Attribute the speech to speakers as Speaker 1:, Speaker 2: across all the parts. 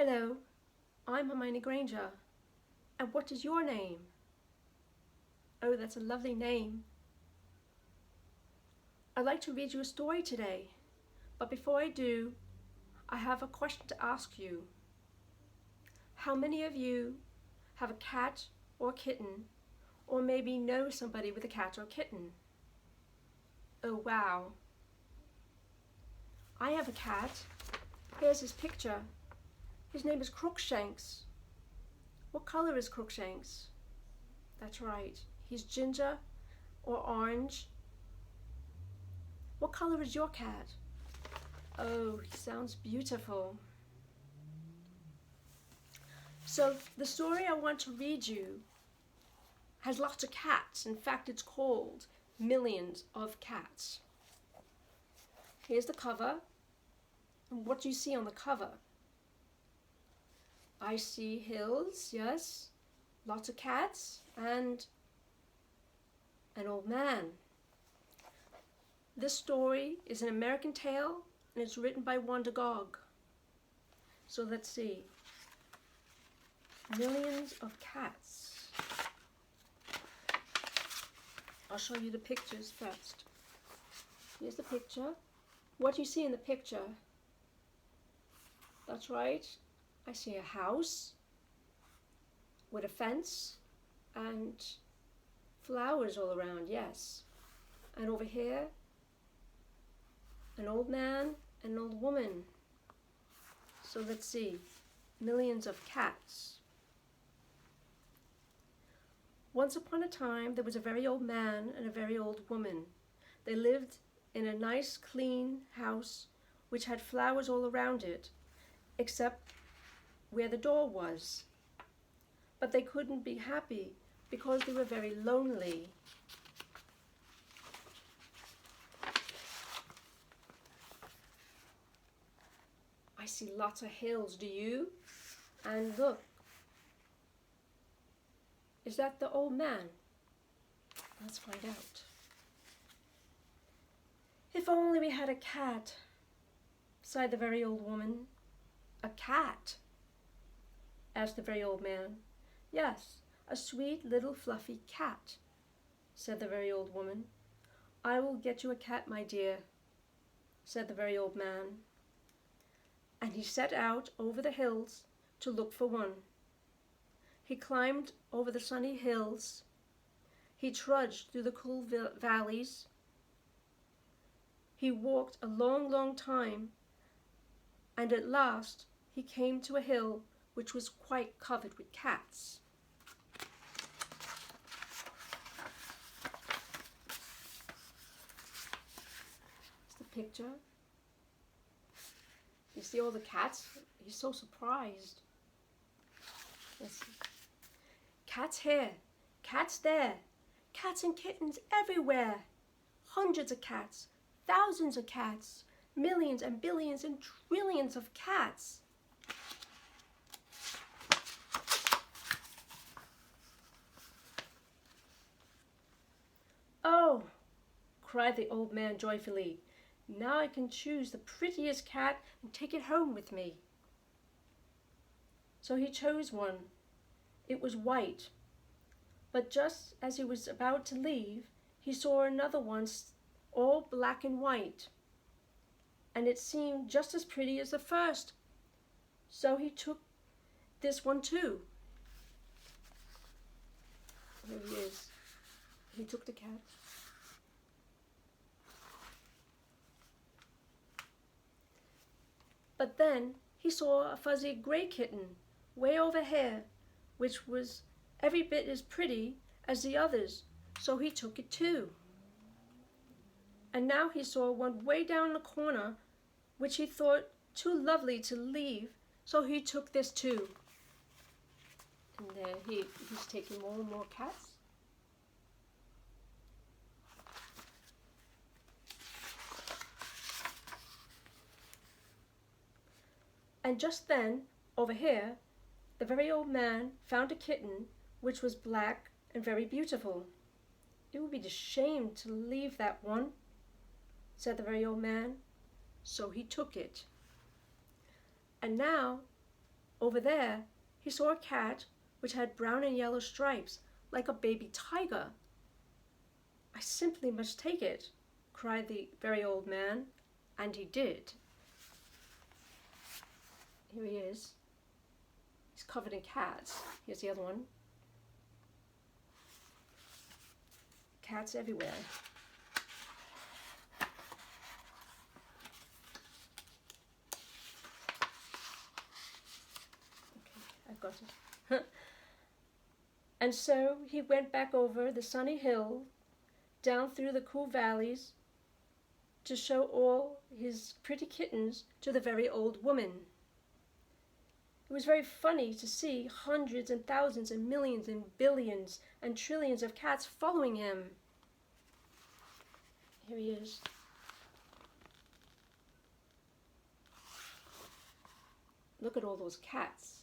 Speaker 1: Hello, I'm Hermione Granger. And what is your name? Oh, that's a lovely name. I'd like to read you a story today, but before I do, I have a question to ask you. How many of you have a cat or kitten, or maybe know somebody with a cat or kitten? Oh, wow. I have a cat. Here's his picture. His name is Crookshanks. What color is Crookshanks? That's right. He's ginger or orange. What color is your cat? Oh, he sounds beautiful. So the story I want to read you has lots of cats. In fact, it's called Millions of Cats. Here's the cover. And what do you see on the cover? I see hills, yes, lots of cats, and an old man. This story is an American tale, and it's written by Wanda Gag. So let's see. Millions of cats. I'll show you the pictures first. Here's the picture. What do you see in the picture? That's right. I see a house with a fence and flowers all around, yes. And over here, an old man and an old woman. So let's see. Millions of cats. Once upon a time, there was a very old man and a very old woman. They lived in a nice, clean house which had flowers all around it, except where the door was. But they couldn't be happy because they were very lonely. I see lots of hills, do you? And look, is that the old man? Let's find out. If only we had a cat, sighed the very old woman. A cat? Asked the very old man. Yes, a sweet little fluffy cat, said the very old woman. I will get you a cat, my dear, said the very old man. And he set out over the hills to look for one. He climbed over the sunny hills. He trudged through the cool valleys. He walked a long, long time, and at last he came to a hill which was quite covered with cats. It's the picture. You see all the cats? He's so surprised. Let's see. Cats here, cats there, cats and kittens everywhere. Hundreds of cats, thousands of cats, millions and billions and trillions of cats. Oh, cried the old man joyfully. Now I can choose the prettiest cat and take it home with me. So he chose one. It was white. But just as he was about to leave, he saw another one all black and white. And it seemed just as pretty as the first. So he took this one too. There he is. He took the cat. But then he saw a fuzzy gray kitten way over here, which was every bit as pretty as the others, so he took it too. And now he saw one way down in the corner, which he thought too lovely to leave, so he took this too. And then he's taking more and more cats. And just then, over here, the very old man found a kitten which was black and very beautiful. It would be a shame to leave that one, said the very old man, so he took it. And now Over there, he saw a cat which had brown and yellow stripes, like a baby tiger. "I simply must take it," cried the very old man, and he did. Here he is. He's covered in cats. Here's the other one. Cats everywhere. Okay, I've got it. And so he went back over the sunny hill, down through the cool valleys, to show all his pretty kittens to the very old woman. It was very funny to see hundreds and thousands and millions and billions and trillions of cats following him. Here he is. Look at all those cats.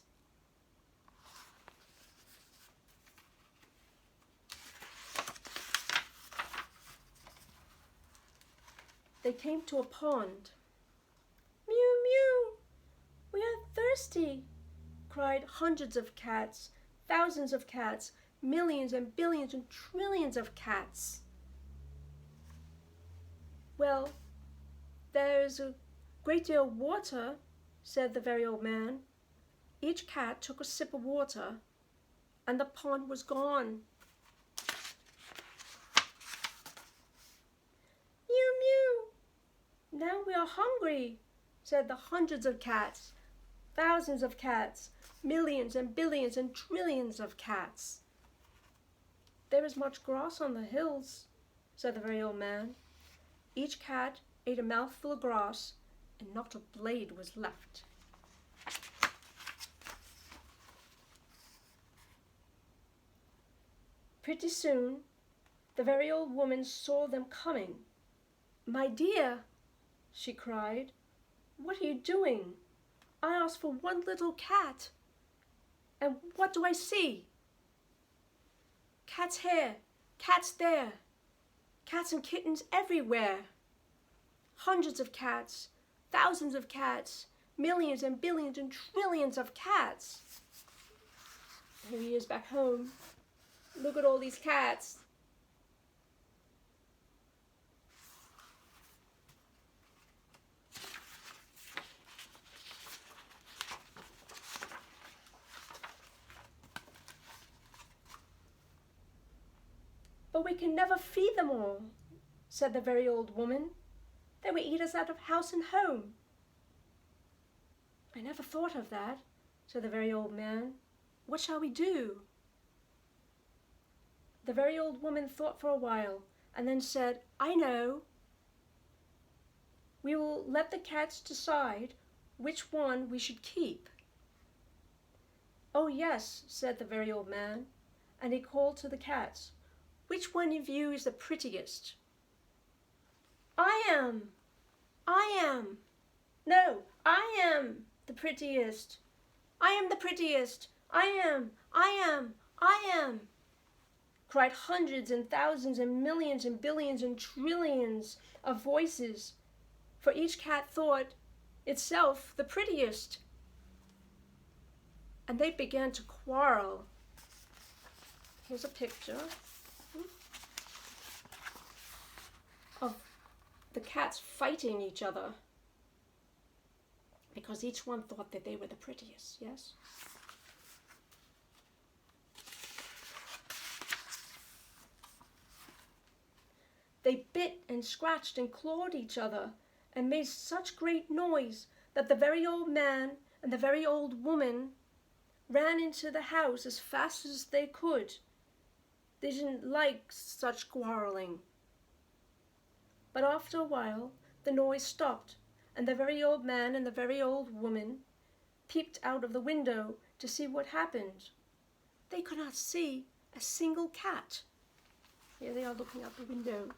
Speaker 1: They came to a pond. "Mew, mew, we are thirsty," cried hundreds of cats, thousands of cats, millions and billions and trillions of cats. "Well, there's a great deal of water," said the very old man. Each cat took a sip of water, and the pond was gone. "Mew, mew, now we are hungry," said the hundreds of cats, thousands of cats, millions and billions and trillions of cats. "There is much grass on the hills," said the very old man. Each cat ate a mouthful of grass, and not a blade was left. Pretty soon, the very old woman saw them coming. "My dear," she cried, "what are you doing? I asked for one little cat, and what do I see? Cats here, cats there, cats and kittens everywhere. Hundreds of cats, thousands of cats, millions and billions and trillions of cats." Here he is back home. Look at all these cats. "But we can never feed them all," said the very old woman. "They will eat us out of house and home." "I never thought of that," said the very old man. "What shall we do?" The very old woman thought for a while and then said, "I know. We will let the cats decide which one we should keep." "Oh yes," said the very old man, and he called to the cats, "Which one of you is the prettiest?" "I am! I am! No, I am the prettiest! I am the prettiest! I am! I am! I am!" cried hundreds and thousands and millions and billions and trillions of voices, for each cat thought itself the prettiest. And they began to quarrel. Here's a picture of the cats fighting each other because each one thought that they were the prettiest, yes? They bit and scratched and clawed each other and made such great noise that the very old man and the very old woman ran into the house as fast as they could. They didn't like such quarreling. But after a while, the noise stopped, and the very old man and the very old woman peeped out of the window to see what happened. They could not see a single cat. Here they are looking out the window.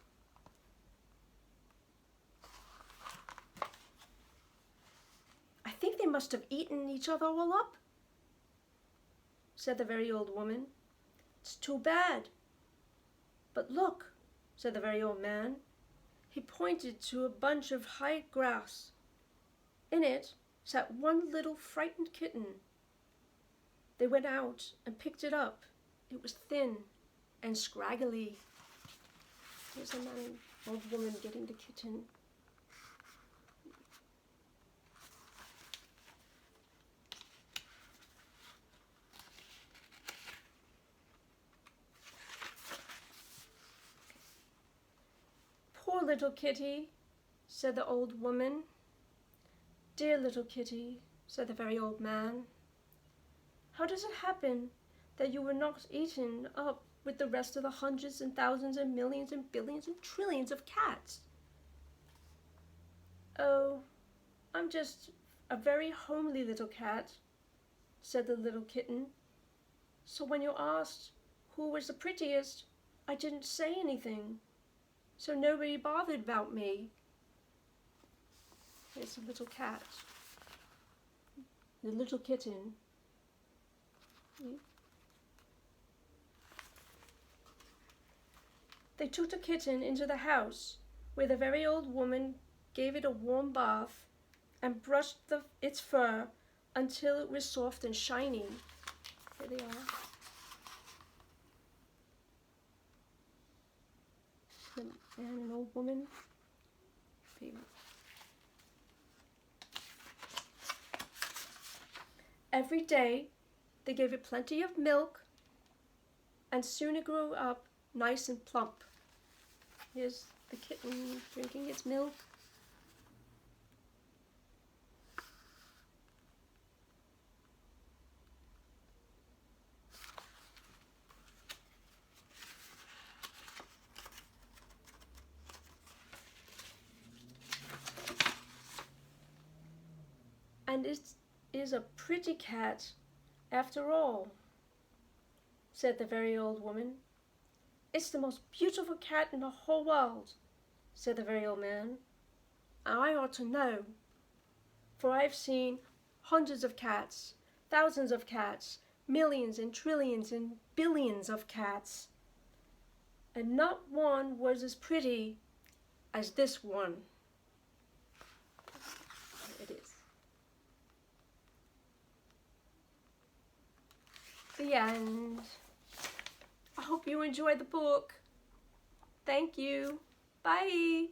Speaker 1: "I think they must have eaten each other all up," said the very old woman. "It's too bad." "But look," said the very old man. He pointed to a bunch of high grass. In it sat one little frightened kitten, They went out and picked it up. It was thin and scraggly. Here's a man and old woman getting the kitten. Poor little kitty, said the old woman. Dear little kitty, said the very old man. How does it happen that you were not eaten up with the rest of the hundreds and thousands and millions and billions and trillions of cats? Oh, I'm just a very homely little cat, said the little kitten. So when you asked who was the prettiest, I didn't say anything. So nobody bothered about me. Here's the little cat. The little kitten. They took the kitten into the house, where the very old woman gave it a warm bath and brushed its fur until it was soft and shiny. Here they are. And an old woman. Baby. Every day they gave it plenty of milk, and soon it grew up nice and plump. Here's the kitten drinking its milk. And it is a pretty cat after all, said the very old woman. It's the most beautiful cat in the whole world, said the very old man. I ought to know, for I've seen hundreds of cats, thousands of cats, millions and trillions and billions of cats, and not one was as pretty as this one. It is. The end. I hope you enjoyed the book. Thank you. Bye.